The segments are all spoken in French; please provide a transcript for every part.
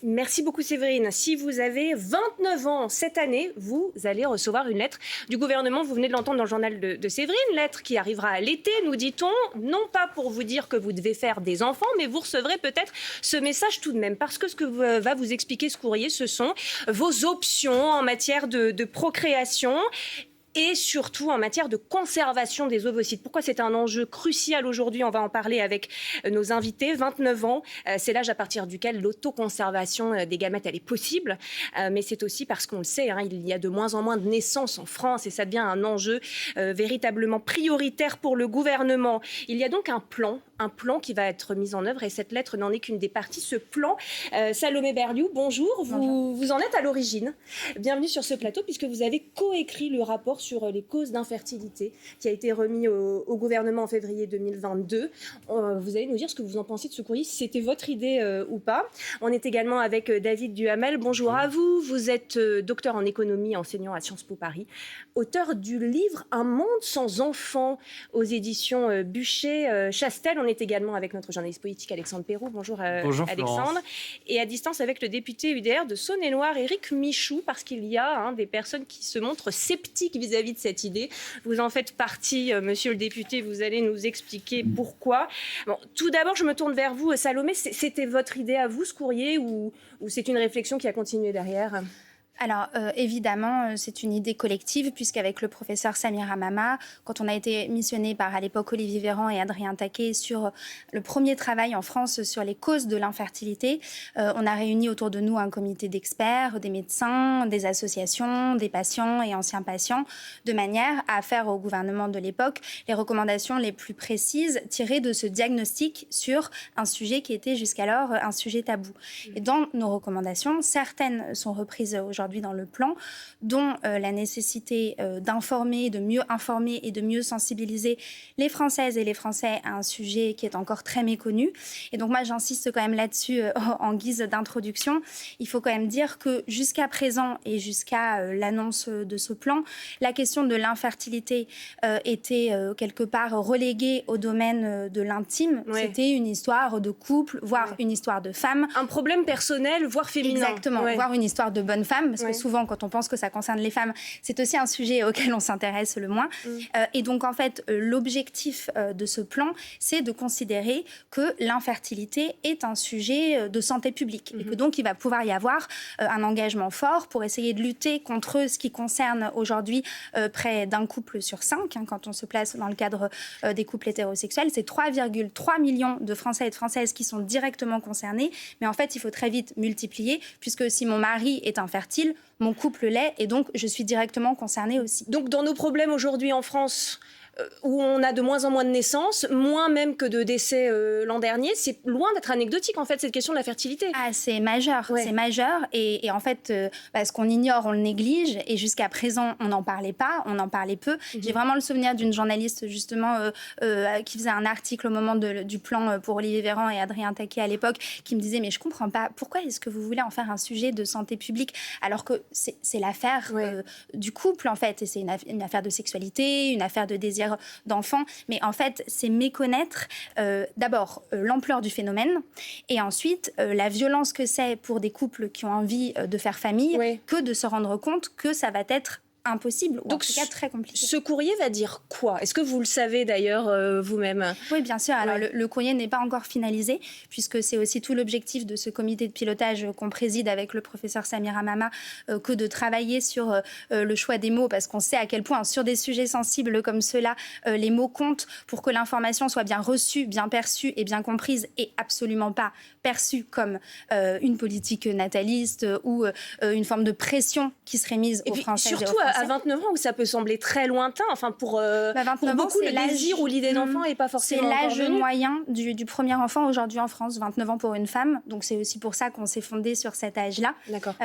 Merci beaucoup Séverine. Si vous avez 29 ans cette année, vous allez recevoir une lettre du gouvernement. Vous venez de l'entendre dans le journal de Séverine, lettre qui arrivera à l'été, nous dit-on, non pas pour vous dire que vous devez faire des enfants, mais vous recevrez peut-être ce message tout de même. Parce que ce que va vous expliquer ce courrier, ce sont vos options en matière de procréation et surtout en matière de conservation des ovocytes. Pourquoi c'est un enjeu crucial aujourd'hui? On va en parler avec nos invités. 29 ans, c'est l'âge à partir duquel l'autoconservation des gamètes elle est possible. Mais c'est aussi parce qu'on le sait, il y a de moins en moins de naissances en France et ça devient un enjeu véritablement prioritaire pour le gouvernement. Il y a donc un plan qui va être mis en œuvre et cette lettre n'en est qu'une des parties. Ce plan, Salomé Berliou, bonjour. Vous en êtes à l'origine. Bienvenue sur ce plateau puisque vous avez coécrit le rapport sur les causes d'infertilité qui a été remis au gouvernement en février 2022. Vous allez nous dire ce que vous en pensez de ce courrier, si c'était votre idée ou pas. On est également avec David Duhamel. Bonjour à vous. Vous êtes docteur en économie, enseignant à Sciences Po Paris, auteur du livre Un monde sans enfants aux éditions Buchet-Chastel. On est également avec notre journaliste politique Alexandre Perroux. Bonjour, Bonjour Alexandre. Florence. Et à distance avec le député UDR de Saône-et-Loire, Éric Michou, parce qu'il y a des personnes qui se montrent sceptiques vis-à-vis de cette idée. Vous en faites partie, monsieur le député, vous allez nous expliquer pourquoi. Bon, tout d'abord, je me tourne vers vous, Salomé. C'était votre idée à vous, ce courrier, ou c'est une réflexion qui a continué derrière ? Alors, évidemment, c'est une idée collective, puisqu'avec le professeur Samir Hamama, quand on a été missionné par, à l'époque, Olivier Véran et Adrien Taquet sur le premier travail en France sur les causes de l'infertilité, on a réuni autour de nous un comité d'experts, des médecins, des associations, des patients et anciens patients, de manière à faire au gouvernement de l'époque les recommandations les plus précises tirées de ce diagnostic sur un sujet qui était jusqu'alors un sujet tabou. Et dans nos recommandations, certaines sont reprises aujourd'hui dans le plan, dont la nécessité d'informer, de mieux informer et de mieux sensibiliser les Françaises et les Français à un sujet qui est encore très méconnu. Et donc moi, j'insiste quand même là-dessus en guise d'introduction. Il faut quand même dire que jusqu'à présent et jusqu'à l'annonce de ce plan, la question de l'infertilité était quelque part reléguée au domaine de l'intime. Ouais. C'était une histoire de couple, voire une histoire de femme. Un problème personnel, voire féminin. Exactement, voire une histoire de bonne femme. Parce que souvent, quand on pense que ça concerne les femmes, c'est aussi un sujet auquel on s'intéresse le moins. Et donc, en fait, l'objectif de ce plan, c'est de considérer que l'infertilité est un sujet de santé publique. Et que donc, il va pouvoir y avoir un engagement fort pour essayer de lutter contre ce qui concerne aujourd'hui près d'un couple sur 5, quand on se place dans le cadre des couples hétérosexuels. C'est 3,3 millions de Français et de Françaises qui sont directement concernés. Mais en fait, il faut très vite multiplier, puisque si mon mari est infertile, mon couple l'est, et donc je suis directement concernée aussi. Donc dans nos problèmes aujourd'hui en France, où on a de moins en moins de naissances, moins même que de décès l'an dernier, c'est loin d'être anecdotique en fait cette question de la fertilité. Ah, c'est majeur, c'est majeur, et en fait, ce qu'on ignore, on le néglige, et jusqu'à présent, on n'en parlait pas, on en parlait peu. J'ai vraiment le souvenir d'une journaliste justement qui faisait un article au moment du plan pour Olivier Véran et Adrien Taquet à l'époque, qui me disait, mais je comprends pas, pourquoi est-ce que vous voulez en faire un sujet de santé publique alors que c'est l'affaire du couple en fait, et c'est une affaire de sexualité, une affaire de désir d'enfants, mais en fait, c'est méconnaître d'abord l'ampleur du phénomène et ensuite la violence que c'est pour des couples qui ont envie de faire famille que de se rendre compte que ça va être impossible, ou donc, en tout cas très compliqué. Ce courrier va dire quoi? Est-ce que vous le savez d'ailleurs vous-même? Oui, bien sûr. Alors le courrier n'est pas encore finalisé, puisque c'est aussi tout l'objectif de ce comité de pilotage qu'on préside avec le professeur Samir Hamama, que de travailler sur le choix des mots, parce qu'on sait à quel point sur des sujets sensibles comme ceux-là, les mots comptent pour que l'information soit bien reçue, bien perçue et bien comprise, et absolument pas perçue comme une politique nataliste ou une forme de pression qui serait mise aux Français. Surtout à 29 ans où ça peut sembler très lointain, enfin pour beaucoup le désir ou l'idée d'enfant n'est pas forcément encore C'est l'âge moyen du premier enfant aujourd'hui en France, 29 ans pour une femme, donc c'est aussi pour ça qu'on s'est fondé sur cet âge-là.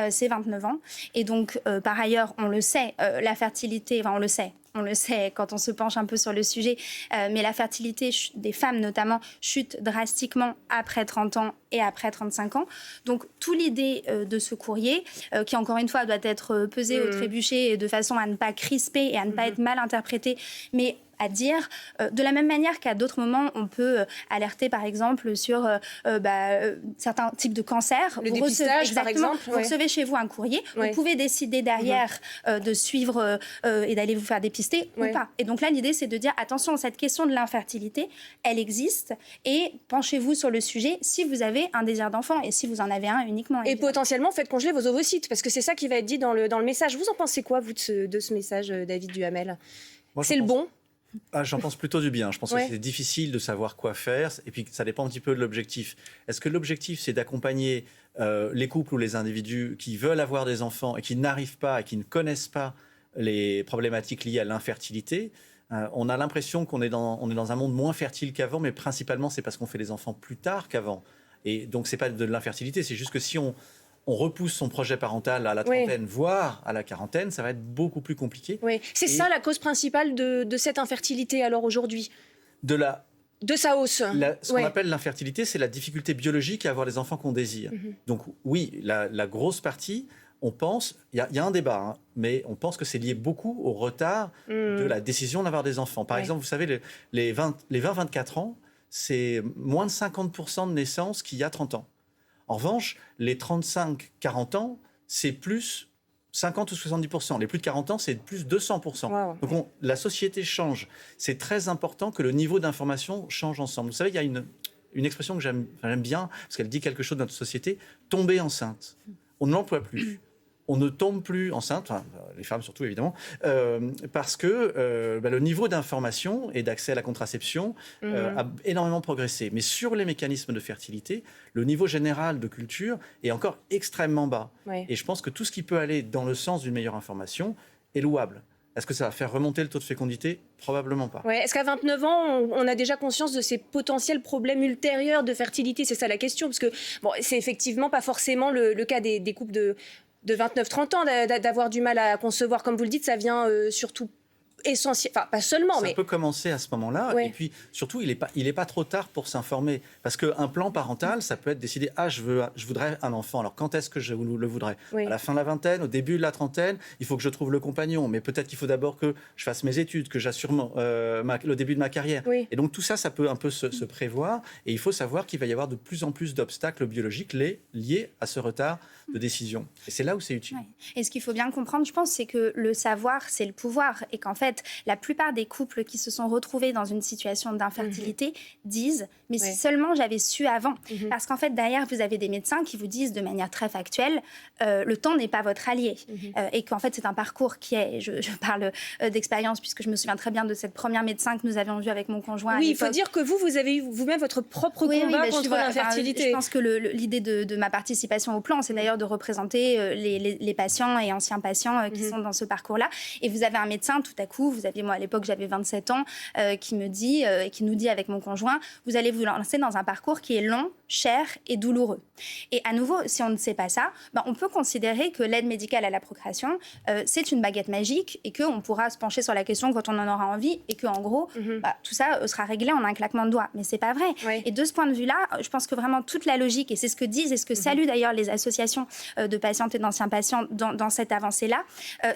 C'est 29 ans, et donc par ailleurs on le sait, la fertilité, enfin on le sait quand on se penche un peu sur le sujet, mais la fertilité des femmes notamment chute drastiquement après 30 ans et après 35 ans. Donc, toute l'idée de ce courrier, qui encore une fois doit être pesé au trébuchet de façon à ne pas crisper et à ne pas être mal interprété, mais à dire, de la même manière qu'à d'autres moments, on peut alerter par exemple sur certains types de cancers. Le dépistage, par exemple. Vous recevez chez vous un courrier, vous pouvez décider derrière de suivre et d'aller vous faire dépister ou pas. Et donc là, l'idée, c'est de dire, attention, cette question de l'infertilité, elle existe, et penchez-vous sur le sujet si vous avez un désir d'enfant, et si vous en avez un uniquement. Et potentiellement, faites congeler vos ovocytes, parce que c'est ça qui va être dit dans le message. Vous en pensez quoi, vous, de ce message, David Duhamel? C'est le bon? J'en pense plutôt du bien. Je pense que c'est difficile de savoir quoi faire, et puis ça dépend un petit peu de l'objectif. Est-ce que l'objectif, c'est d'accompagner les couples ou les individus qui veulent avoir des enfants et qui n'arrivent pas et qui ne connaissent pas les problématiques liées à l'infertilité? On a l'impression qu'on est dans un monde moins fertile qu'avant, mais principalement c'est parce qu'on fait des enfants plus tard qu'avant. Et donc c'est pas de l'infertilité, c'est juste que si on repousse son projet parental à la trentaine, voire à la quarantaine, ça va être beaucoup plus compliqué. Oui. C'est ça la cause principale de cette infertilité, alors, aujourd'hui? De sa hausse. Ce qu'on appelle l'infertilité, c'est la difficulté biologique à avoir les enfants qu'on désire. Donc oui, la grosse partie, on pense, il y a un débat, mais on pense que c'est lié beaucoup au retard de la décision d'avoir des enfants. Par exemple, vous savez, les 20-24 ans, c'est moins de 50% de naissances qu'il y a 30 ans. En revanche, les 35-40 ans, c'est plus 50 ou 70%. Les plus de 40 ans, c'est plus 200%. Wow. Donc la société change. C'est très important que le niveau d'information change ensemble. Vous savez, il y a une expression que j'aime bien, parce qu'elle dit quelque chose de notre société, tomber enceinte. On ne l'emploie plus. On ne tombe plus enceinte, enfin, les femmes surtout évidemment, parce que le niveau d'information et d'accès à la contraception a énormément progressé. Mais sur les mécanismes de fertilité, le niveau général de culture est encore extrêmement bas. Et je pense que tout ce qui peut aller dans le sens d'une meilleure information est louable. Est-ce que ça va faire remonter le taux de fécondité? Probablement pas. Est-ce qu'à 29 ans, on a déjà conscience de ces potentiels problèmes ultérieurs de fertilité? C'est ça la question, parce que c'est effectivement pas forcément le cas des couples de 29-30 ans, d'avoir du mal à concevoir. Comme vous le dites, ça vient surtout essentiel, enfin pas seulement, ça peut commencer à ce moment-là, et puis surtout il est pas trop tard pour s'informer, parce qu'un plan parental, ça peut être décidé, je voudrais un enfant, alors quand est-ce que je le voudrais? À la fin de la vingtaine, au début de la trentaine, il faut que je trouve le compagnon, mais peut-être qu'il faut d'abord que je fasse mes études, que j'assure le début de ma carrière, et donc tout ça, ça peut un peu se prévoir, et il faut savoir qu'il va y avoir de plus en plus d'obstacles biologiques liés à ce retard de décision, et c'est là où c'est utile. Et ce qu'il faut bien comprendre, je pense, c'est que le savoir, c'est le pouvoir, et qu'en fait, la plupart des couples qui se sont retrouvés dans une situation d'infertilité disent « mais si seulement j'avais su avant ». Parce qu'en fait, derrière, vous avez des médecins qui vous disent de manière très factuelle le temps n'est pas votre allié. Et qu'en fait, c'est un parcours qui est... Je parle d'expérience, puisque je me souviens très bien de cette première médecin que nous avions vue avec mon conjoint. Oui, il faut dire que vous avez eu vous-même votre propre combat contre l'infertilité. Je pense que l'idée de ma participation au plan, c'est d'ailleurs de représenter les patients et anciens patients qui sont dans ce parcours-là. Et vous avez un médecin, tout à coup, moi à l'époque j'avais 27 ans, qui me dit, qui nous dit avec mon conjoint, vous allez vous lancer dans un parcours qui est long, cher et douloureux. Et à nouveau, si on ne sait pas ça, on peut considérer que l'aide médicale à la procréation, c'est une baguette magique, et qu'on pourra se pencher sur la question quand on en aura envie, et qu'en gros, tout ça sera réglé en un claquement de doigts. Mais c'est pas vrai. Et de ce point de vue-là, je pense que vraiment toute la logique, et c'est ce que disent et ce que saluent d'ailleurs les associations de patientes et d'anciens patients dans cette avancée-là,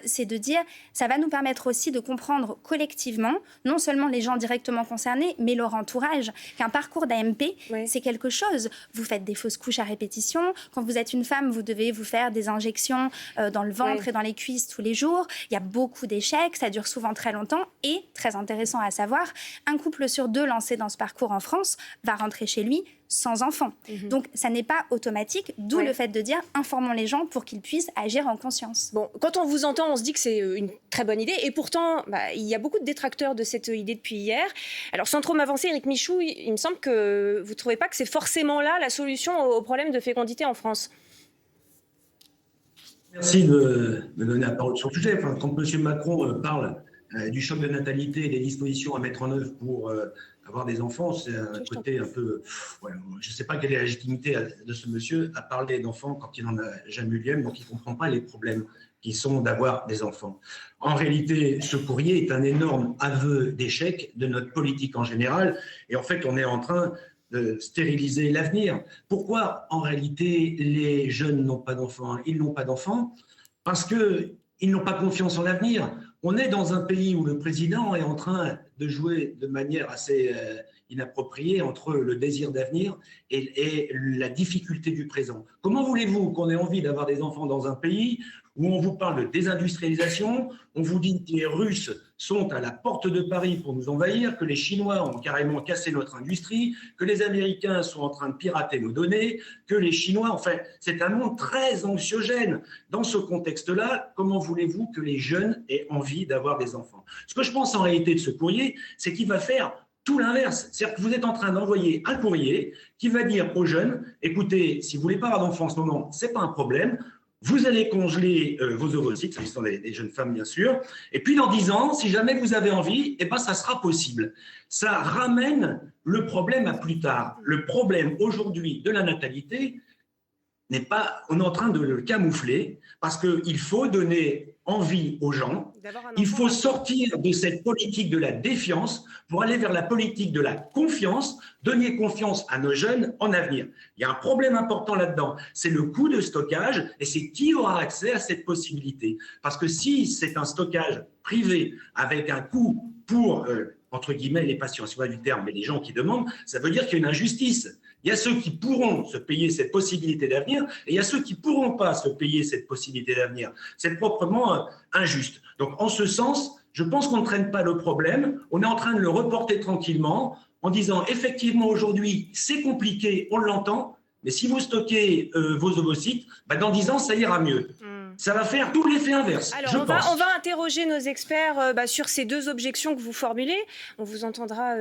c'est de dire, ça va nous permettre aussi de comprendre collectivement, non seulement les gens directement concernés, mais leur entourage, qu'un parcours d'AMP, c'est quelque chose. Vous faites des fausses couches à répétition. Quand vous êtes une femme, vous devez vous faire des injections dans le ventre et dans les cuisses tous les jours. Il y a beaucoup d'échecs, ça dure souvent très longtemps. Et, très intéressant à savoir, un couple sur deux lancé dans ce parcours en France va rentrer chez lui sans enfant. Donc, ça n'est pas automatique, d'où le fait de dire informons les gens pour qu'ils puissent agir en conscience. Bon, quand on vous entend, on se dit que c'est une très bonne idée, et pourtant, il y a beaucoup de détracteurs de cette idée depuis hier. Alors, sans trop m'avancer, Éric Michou, il me semble que vous ne trouvez pas que c'est forcément là la solution au problème de fécondité en France. Merci de me donner la parole sur le sujet. Quand M. Macron parle du choc de natalité et des dispositions à mettre en œuvre pour avoir des enfants, c'est un côté un peu... je ne sais pas quelle est la légitimité de ce monsieur à parler d'enfants quand il n'en a jamais eu lieu, donc il ne comprend pas les problèmes qui sont d'avoir des enfants. En réalité, ce courrier est un énorme aveu d'échec de notre politique en général, et en fait, on est en train de stériliser l'avenir. Pourquoi, en réalité, les jeunes n'ont pas d'enfants? Ils n'ont pas d'enfants parce qu'ils n'ont pas confiance en l'avenir. On est dans un pays où le président est en train de jouer de manière assez inappropriée entre le désir d'avenir et la difficulté du présent. Comment voulez-vous qu'on ait envie d'avoir des enfants dans un pays où on vous parle de désindustrialisation, on vous dit que les Russes sont à la porte de Paris pour nous envahir, que les Chinois ont carrément cassé notre industrie, que les Américains sont en train de pirater nos données, que les Chinois... Enfin, c'est un monde très anxiogène. Dans ce contexte-là, comment voulez-vous que les jeunes aient envie d'avoir des enfants? Ce que je pense en réalité de ce courrier, c'est qu'il va faire tout l'inverse. C'est-à-dire que vous êtes en train d'envoyer un courrier qui va dire aux jeunes, écoutez, si vous voulez pas avoir d'enfants en ce moment, c'est pas un problème. Vous allez congeler vos ovocytes, ce sont des jeunes femmes bien sûr, et puis dans 10 ans, si jamais vous avez envie, eh ben, ça sera possible. Ça ramène le problème à plus tard. Le problème aujourd'hui de la natalité n'est pas, on est en train de le camoufler parce qu'il faut donner envie aux gens, il faut sortir de cette politique de la défiance pour aller vers la politique de la confiance, donner confiance à nos jeunes en avenir. Il y a un problème important là-dedans, c'est le coût de stockage et c'est qui aura accès à cette possibilité. Parce que si c'est un stockage privé avec un coût pour, entre guillemets, les patients, c'est pas du terme, mais les gens qui demandent, ça veut dire qu'il y a une injustice. Il y a ceux qui pourront se payer cette possibilité d'avenir et il y a ceux qui ne pourront pas se payer cette possibilité d'avenir. C'est proprement injuste. Donc, en ce sens, je pense qu'on ne traîne pas le problème. On est en train de le reporter tranquillement en disant, effectivement, aujourd'hui, c'est compliqué, on l'entend, mais si vous stockez vos ovocytes, bah, dans 10 ans, ça ira mieux. Ça va faire tout l'effet inverse. Alors, on va interroger nos experts sur ces deux objections que vous formulez. On vous entendra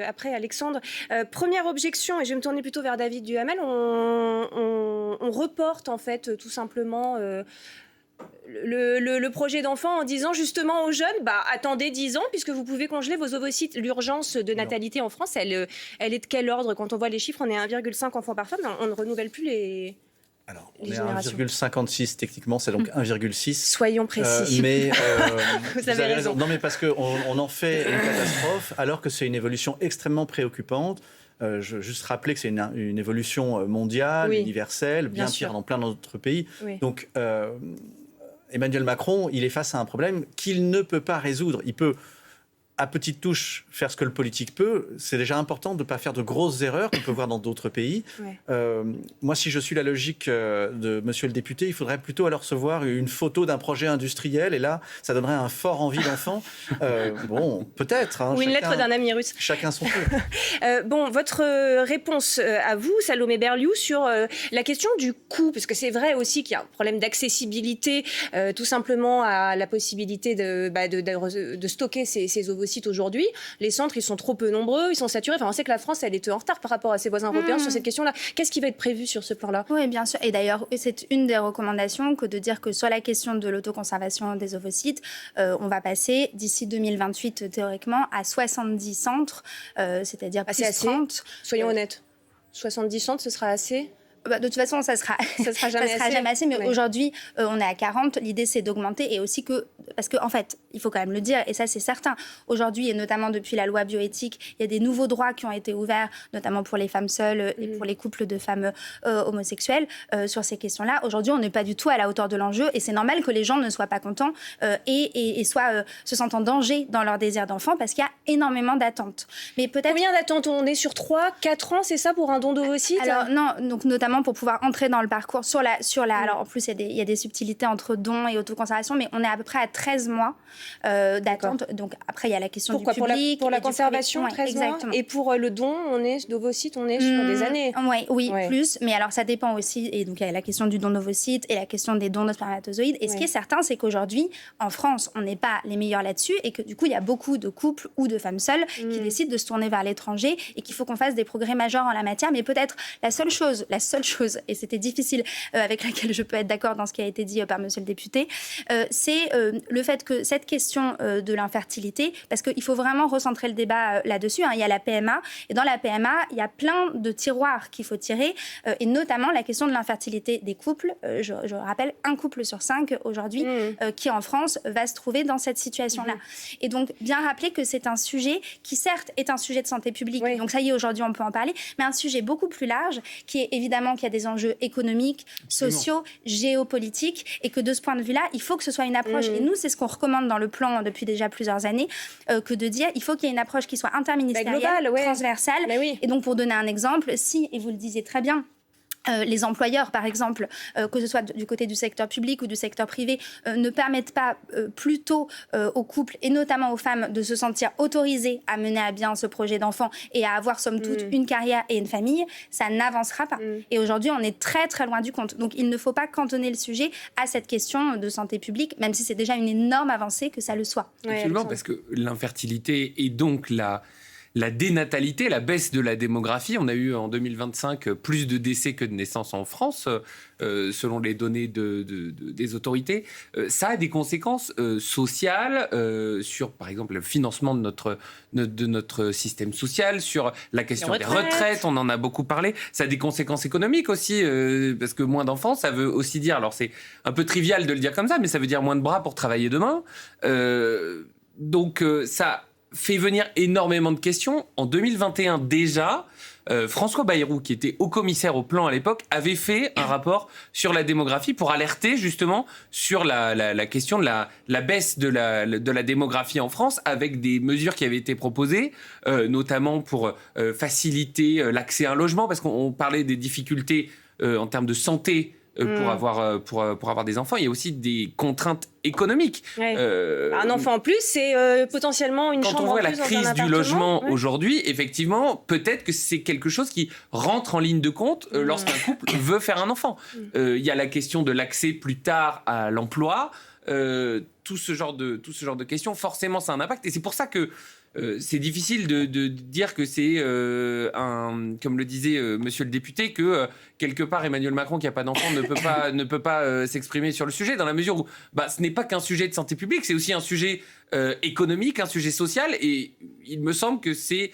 après, Alexandre. Première objection, et je vais me tourner plutôt vers David Duhamel, on reporte en fait tout simplement le projet d'enfant en disant justement aux jeunes, attendez 10 ans puisque vous pouvez congeler vos ovocytes. L'urgence de natalité en France, elle est de quel ordre? Quand on voit les chiffres, on est à 1,5 enfants par femme, on ne renouvelle plus les... Alors, on est à 1,56 techniquement, c'est donc 1,6. Soyons précis. Mais vous avez raison. Non, mais parce qu'on en fait une catastrophe, alors que c'est une évolution extrêmement préoccupante. Je veux juste rappeler que c'est une évolution mondiale, universelle, bien pire dans plein d'autres pays. Oui. Donc, Emmanuel Macron, il est face à un problème qu'il ne peut pas résoudre. Il peut, à petite touche, faire ce que le politique peut. C'est déjà important de ne pas faire de grosses erreurs qu'on peut voir dans d'autres pays. Ouais. Moi, si je suis la logique de monsieur le député, il faudrait plutôt alors recevoir une photo d'un projet industriel et là, ça donnerait un fort envie d'enfant. Bon, peut-être. Hein, ou une lettre d'un ami russe. Chacun son tour. Bon, votre réponse à vous, Salomé Berliou, sur la question du coût, parce que c'est vrai aussi qu'il y a un problème d'accessibilité, tout simplement à la possibilité de stocker ces ovocytes aujourd'hui. Les centres, ils sont trop peu nombreux, ils sont saturés. Enfin, on sait que la France, elle est en retard par rapport à ses voisins européens sur cette question-là. Qu'est-ce qui va être prévu sur ce plan-là? Oui, bien sûr. Et d'ailleurs, c'est une des recommandations que de dire que sur la question de l'autoconservation des ovocytes, on va passer d'ici 2028, théoriquement, à 70 centres, c'est-à-dire plus 30. Soyons honnêtes. 70 centres, ce sera assez? De toute façon, ça sera jamais assez. Mais aujourd'hui, on est à 40. L'idée, c'est d'augmenter et aussi parce qu'en fait, il faut quand même le dire, et ça, c'est certain. Aujourd'hui, et notamment depuis la loi bioéthique, il y a des nouveaux droits qui ont été ouverts, notamment pour les femmes seules et pour les couples de femmes homosexuelles sur ces questions-là. Aujourd'hui, on n'est pas du tout à la hauteur de l'enjeu et c'est normal que les gens ne soient pas contents et se sentent en danger dans leur désir d'enfant parce qu'il y a énormément d'attentes. Mais peut-être... Combien d'attentes? On est sur 3, 4 ans, c'est ça, pour un don d'ovocytes? Alors, non, donc notamment pour pouvoir entrer dans le parcours sur la alors en plus il y a des subtilités entre don et autoconservation, mais on est à peu près à 13 mois d'attente. Donc après il y a la question du public. Pour la conservation, 13 mois. Exactement. Et pour le don, d'ovocytes, on est sur des années. Oui, plus. Mais alors ça dépend aussi. Et donc il y a la question du don d'ovocytes et la question des dons de spermatozoïdes. Et ce qui est certain, c'est qu'aujourd'hui, en France, on n'est pas les meilleurs là-dessus et que du coup, il y a beaucoup de couples ou de femmes seules qui décident de se tourner vers l'étranger et qu'il faut qu'on fasse des progrès majeurs en la matière. Mais peut-être la seule chose, et c'était difficile, avec laquelle je peux être d'accord dans ce qui a été dit par monsieur le député, c'est le fait que cette question de l'infertilité, parce qu'il faut vraiment recentrer le débat là-dessus, il y a la PMA, et dans la PMA, il y a plein de tiroirs qu'il faut tirer, et notamment la question de l'infertilité des couples. Je rappelle, 1 couple sur 5 aujourd'hui qui, en France, va se trouver dans cette situation-là. Et donc, bien rappeler que c'est un sujet qui, certes, est un sujet de santé publique, donc ça y est, aujourd'hui, on peut en parler, mais un sujet beaucoup plus large, qui est évidemment qu'il y a des enjeux économiques, sociaux, géopolitiques, et que de ce point de vue-là, il faut que ce soit une approche. Et nous, c'est ce qu'on recommande dans le plan depuis déjà plusieurs années, que de dire il faut qu'il y ait une approche qui soit interministérielle, globale, ouais. transversale. Oui. Et donc, pour donner un exemple, si, et vous le disiez très bien, les employeurs, par exemple, que ce soit du côté du secteur public ou du secteur privé, ne permettent pas plutôt aux couples et notamment aux femmes de se sentir autorisées à mener à bien ce projet d'enfant et à avoir, somme toute, une carrière et une famille, ça n'avancera pas. Et aujourd'hui, on est très, très loin du compte. Donc, il ne faut pas cantonner le sujet à cette question de santé publique, même si c'est déjà une énorme avancée que ça le soit. Absolument, parce que l'infertilité et donc la dénatalité, la baisse de la démographie. On a eu en 2025 plus de décès que de naissances en France, selon les données des autorités. Ça a des conséquences sociales sur, par exemple, le financement de notre système social, sur la question des retraites, on en a beaucoup parlé. Ça a des conséquences économiques aussi, parce que moins d'enfants, ça veut aussi dire, alors c'est un peu trivial de le dire comme ça, mais ça veut dire moins de bras pour travailler demain. Donc ça fait venir énormément de questions. En 2021 déjà, François Bayrou, qui était haut-commissaire au plan à l'époque, avait fait un rapport sur la démographie pour alerter justement sur la question de la baisse de la démographie en France, avec des mesures qui avaient été proposées, notamment pour faciliter l'accès à un logement, parce qu'on parlait des difficultés en termes de santé pour avoir des enfants. Il y a aussi des contraintes économiques. Ouais. Un enfant en plus, c'est potentiellement une chambre en plus. Quand on voit la crise du logement aujourd'hui, effectivement, peut-être que c'est quelque chose qui rentre en ligne de compte lorsqu'un couple veut faire un enfant. Il y a la question de l'accès plus tard à l'emploi. Tout ce genre de questions, forcément, ça a un impact. Et c'est pour ça que c'est difficile de dire que c'est comme le disait monsieur le député, que quelque part Emmanuel Macron qui n'a pas d'enfant ne peut pas s'exprimer sur le sujet, dans la mesure où ce n'est pas qu'un sujet de santé publique, c'est aussi un sujet économique, un sujet social, et il me semble que c'est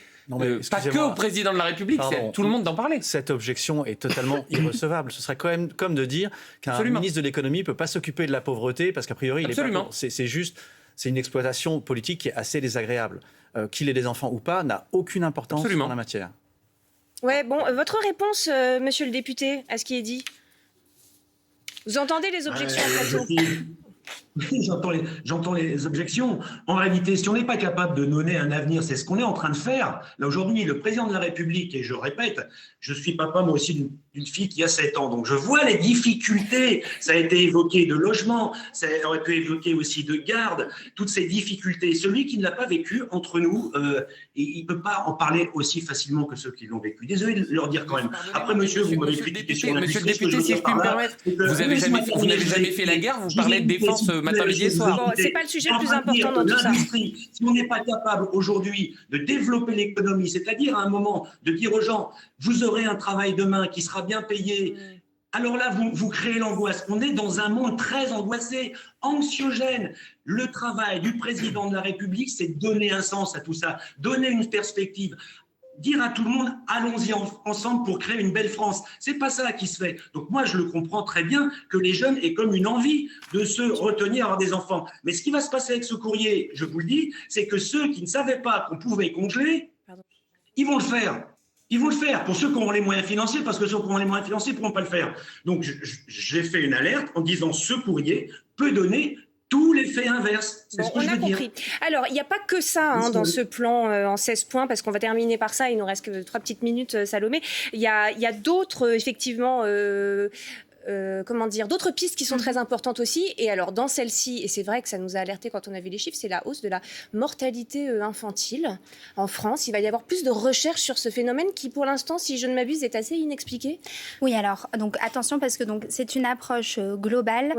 pas que au président de la République, c'est à tout le monde d'en parler. Cette objection est totalement irrecevable. Ce serait quand même comme de dire qu'un ministre de l'économie ne peut pas s'occuper de la pauvreté parce qu'a priori il est pas pauvre. C'est une exploitation politique qui est assez désagréable. Qu'il ait des enfants ou pas n'a aucune importance dans la matière. Ouais, bon, votre réponse, monsieur le député, à ce qui est dit. Vous entendez les objections J'entends les objections. En réalité, si on n'est pas capable de donner un avenir, c'est ce qu'on est en train de faire. Là, aujourd'hui, le président de la République, et je répète, je suis papa, moi aussi, d'une fille qui a 7 ans. Donc, je vois les difficultés. Ça a été évoqué de logement, ça aurait pu évoquer aussi de garde, toutes ces difficultés. Celui qui ne l'a pas vécu entre nous, il ne peut pas en parler aussi facilement que ceux qui l'ont vécu. Désolé de leur dire quand même. Après, monsieur, vous m'avez critiqué sur Monsieur le député, si je puis me permettre, vous n'avez jamais fait la guerre, vous parlez de défense matin, midi et soir. Bon, c'est pas le sujet le plus important dans tout ça. Si on n'est pas capable aujourd'hui de développer l'économie, c'est-à-dire à un moment de dire aux gens, vous aurez un travail demain qui sera bien payé, alors là, vous créez l'angoisse. On est dans un monde très angoissé, anxiogène. Le travail du président de la République, c'est donner un sens à tout ça, donner une perspective. Dire à tout le monde, allons-y ensemble pour créer une belle France. C'est pas ça qui se fait. Donc moi, je le comprends très bien que les jeunes aient comme une envie de se retenir à avoir des enfants. Mais ce qui va se passer avec ce courrier, je vous le dis, c'est que ceux qui ne savaient pas qu'on pouvait congeler, ils vont le faire. Ils vont le faire pour ceux qui auront les moyens financiers, parce que ceux qui auront les moyens financiers ne pourront pas le faire. Donc j'ai fait une alerte en disant ce courrier peut donner tous les faits inverses. C'est ce que je veux dire. Alors, il n'y a pas que ça dans ce plan en 16 points, parce qu'on va terminer par ça. Il nous reste que 3 petites minutes, Salomé. Il y a d'autres, effectivement... d'autres pistes qui sont très importantes aussi. Et alors, dans celle-ci, et c'est vrai que ça nous a alerté quand on a vu les chiffres, c'est la hausse de la mortalité infantile en France. Il va y avoir plus de recherches sur ce phénomène qui, pour l'instant, si je ne m'abuse, est assez inexpliqué. Oui, alors, donc attention, parce que c'est une approche globale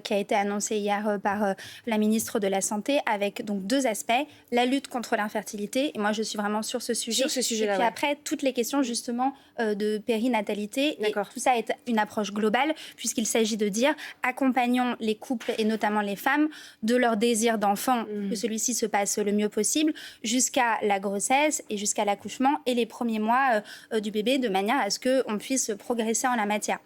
qui a été annoncée hier par la ministre de la Santé, avec donc 2 aspects. La lutte contre l'infertilité, et moi je suis vraiment sur ce sujet. Sur ce sujet-là, et puis après, toutes les questions justement de périnatalité. D'accord. Et tout ça est une approche globale, puisqu'il s'agit de dire accompagnons les couples et notamment les femmes de leur désir d'enfant, que celui-ci se passe le mieux possible, jusqu'à la grossesse et jusqu'à l'accouchement et les premiers mois du bébé, de manière à ce qu'on puisse progresser en la matière.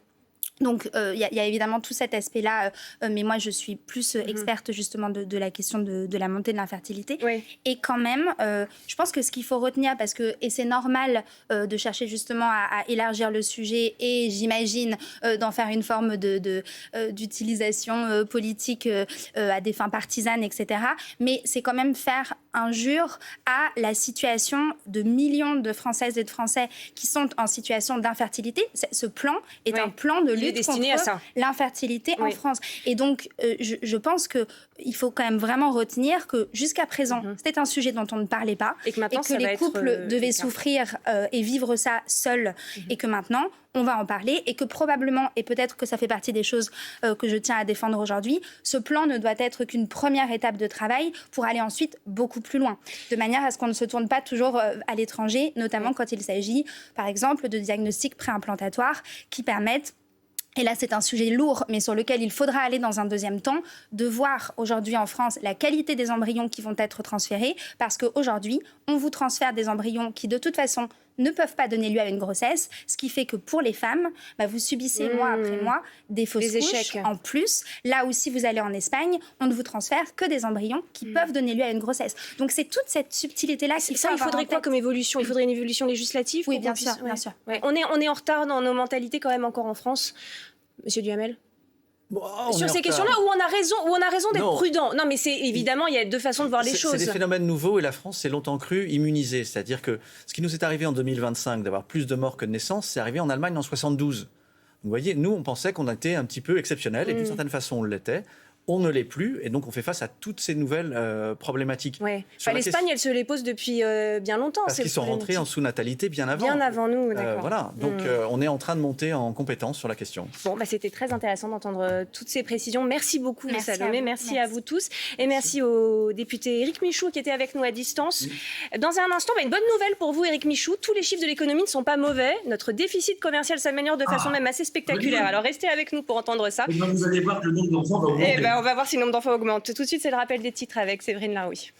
Donc, il y a évidemment tout cet aspect-là, mais moi, je suis plus experte justement de la question de la montée de l'infertilité. Oui. Et quand même, je pense que ce qu'il faut retenir, et c'est normal de chercher justement à élargir le sujet et j'imagine d'en faire une forme d'utilisation politique à des fins partisanes, etc. Mais c'est quand même faire injure à la situation de millions de Françaises et de Français qui sont en situation d'infertilité. Ce plan est un plan de lutte destiné contre à ça. l'infertilité en France. Et donc, je pense qu'il faut quand même vraiment retenir que jusqu'à présent, c'était un sujet dont on ne parlait pas et que, maintenant, et que les couples devaient souffrir et vivre ça seuls et que maintenant, on va en parler et que probablement, et peut-être que ça fait partie des choses que je tiens à défendre aujourd'hui, ce plan ne doit être qu'une première étape de travail pour aller ensuite beaucoup plus loin, de manière à ce qu'on ne se tourne pas toujours à l'étranger, notamment quand il s'agit, par exemple, de diagnostics préimplantatoires qui permettent, et là, c'est un sujet lourd, mais sur lequel il faudra aller dans un deuxième temps, de voir aujourd'hui en France la qualité des embryons qui vont être transférés, parce qu'aujourd'hui, on vous transfère des embryons qui, de toute façon, ne peuvent pas donner lieu à une grossesse, ce qui fait que pour les femmes, vous subissez mois après mois des fausses couches en plus. Là où si vous allez en Espagne, on ne vous transfère que des embryons qui peuvent donner lieu à une grossesse. Donc c'est toute cette subtilité-là qu'il faut avoir en tête. Il faudrait quoi comme évolution ? Il faudrait une évolution législative ? Oui, bien sûr. Bien sûr. Ouais. On est en retard dans nos mentalités quand même encore en France. Monsieur Duhamel ? Sur ces questions-là, où on a raison d'être prudent. Non, mais c'est évidemment, il y a deux façons de voir les choses. C'est des phénomènes nouveaux et la France s'est longtemps crue immunisée. C'est-à-dire que ce qui nous est arrivé en 2025, d'avoir plus de morts que de naissances, c'est arrivé en Allemagne en 72. Vous voyez, nous, on pensait qu'on était un petit peu exceptionnel et d'une certaine façon, on l'était. On ne l'est plus et donc on fait face à toutes ces nouvelles problématiques. Ouais. L'Espagne, elle se les pose depuis bien longtemps. Parce qu'ils sont rentrés en sous-natalité bien avant. Bien avant nous, d'accord. Voilà, donc on est en train de monter en compétence sur la question. Bon, c'était très intéressant d'entendre toutes ces précisions. Merci beaucoup, Salomé. Merci à vous tous. Et merci au député Éric Michaud qui était avec nous à distance. Dans un instant, une bonne nouvelle pour vous, Éric Michaud. Tous les chiffres de l'économie ne sont pas mauvais. Notre déficit commercial s'améliore de façon même assez spectaculaire. Alors restez avec nous pour entendre ça. Vous allez voir que le nombre d'enfants va augmenter. On va voir si le nombre d'enfants augmente. Tout de suite, c'est le rappel des titres avec Séverine Larouille.